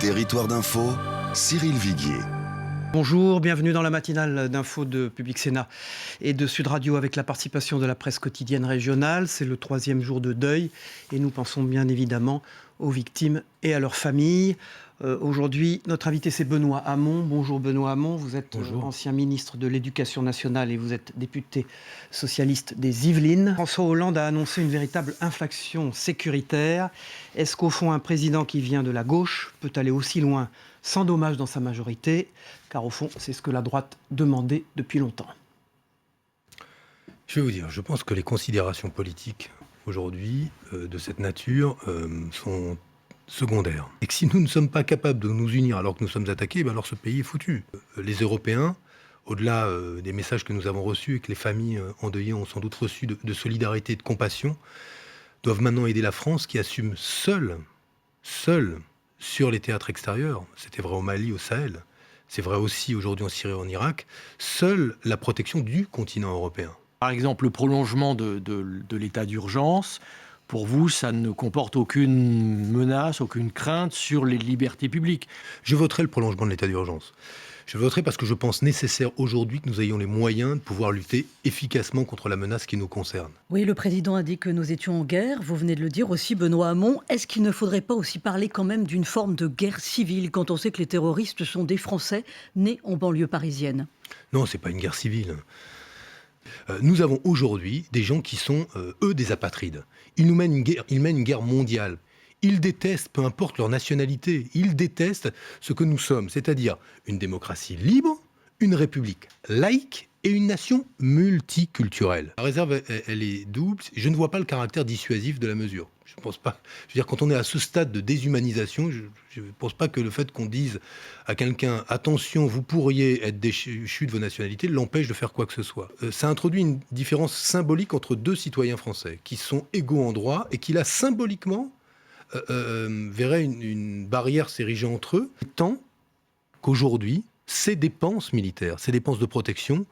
Territoire d'info, Cyril Viguier. Bonjour, bienvenue dans la matinale d'info de Public Sénat et de Sud Radio avec la participation de la presse quotidienne régionale. C'est le 3e jour de deuil et nous pensons bien évidemment aux victimes et à leurs familles. Aujourd'hui, notre invité c'est Benoît Hamon. Bonjour Benoît Hamon, vous êtes ancien ministre de l'Éducation nationale et vous êtes député socialiste des Yvelines. François Hollande a annoncé une véritable inflation sécuritaire. Est-ce qu'au fond un président qui vient de la gauche peut aller aussi loin sans dommage dans sa majorité? Car au fond, c'est ce que la droite demandait depuis longtemps. Je vais vous dire, je pense que les considérations politiques aujourd'hui de cette nature sont secondaires. Et que si nous ne sommes pas capables de nous unir alors que nous sommes attaqués, alors ce pays est foutu. Les Européens, au-delà des messages que nous avons reçus et que les familles endeuillées ont sans doute reçus de solidarité et de compassion, doivent maintenant aider la France qui assume seule sur les théâtres extérieurs. C'était vrai au Mali, au Sahel. C'est vrai aussi aujourd'hui en Syrie et en Irak. Seule la protection du continent européen. Par exemple, le prolongement de l'état d'urgence, pour vous, ça ne comporte aucune menace, aucune crainte sur les libertés publiques. Je voterai le prolongement de l'état d'urgence. Je voterai parce que je pense nécessaire aujourd'hui que nous ayons les moyens de pouvoir lutter efficacement contre la menace qui nous concerne. Oui, le président a dit que nous étions en guerre. Vous venez de le dire aussi, Benoît Hamon. Est-ce qu'il ne faudrait pas aussi parler quand même d'une forme de guerre civile quand on sait que les terroristes sont des Français nés en banlieue parisienne? Non, c'est pas une guerre civile. Nous avons aujourd'hui des gens qui sont, eux, des apatrides. Ils mènent une guerre mondiale. Ils détestent, peu importe leur nationalité, ils détestent ce que nous sommes, c'est-à-dire une démocratie libre, une république laïque et une nation multiculturelle. La réserve, elle est double. Je ne vois pas le caractère dissuasif de la mesure. Je ne pense pas. Je veux dire, quand on est à ce stade de déshumanisation, je ne pense pas que le fait qu'on dise à quelqu'un « attention, vous pourriez être déchu de vos nationalités » l'empêche de faire quoi que ce soit. Ça introduit une différence symbolique entre deux citoyens français qui sont égaux en droit et qui, là, symboliquement, verraient une barrière s'ériger entre eux, tant qu'aujourd'hui, ces dépenses militaires, ces dépenses de protection,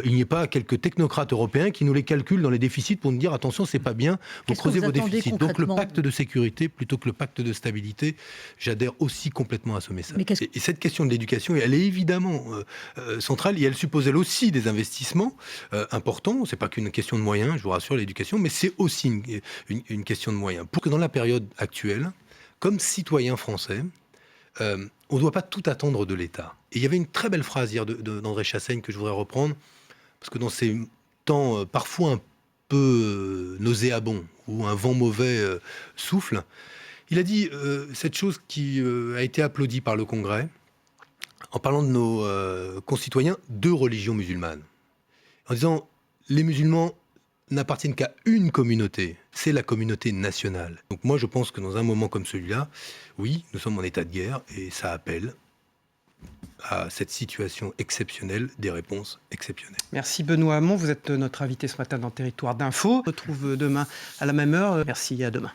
il n'y ait pas quelques technocrates européens qui nous les calculent dans les déficits pour nous dire attention, c'est pas bien, vous creusez vos déficits. Donc le pacte de sécurité plutôt que le pacte de stabilité, j'adhère aussi complètement à ce message. Et cette question de l'éducation, elle est évidemment centrale et elle suppose elle aussi des investissements importants. C'est pas qu'une question de moyens, je vous rassure, l'éducation, mais c'est aussi une question de moyens. Pour que dans la période actuelle, comme citoyen français, on ne doit pas tout attendre de l'État. Et il y avait une très belle phrase hier d'André Chassaigne que je voudrais reprendre, parce que dans ces temps parfois un peu nauséabonds, où un vent mauvais souffle, il a dit cette chose qui a été applaudie par le Congrès, en parlant de nos concitoyens de religion musulmane, en disant les musulmans n'appartiennent qu'à une communauté, c'est la communauté nationale. Donc moi je pense que dans un moment comme celui-là, oui, nous sommes en état de guerre et ça appelle à cette situation exceptionnelle des réponses exceptionnelles. Merci Benoît Hamon, vous êtes notre invité ce matin dans Territoire d'info. On se retrouve demain à la même heure. Merci et à demain.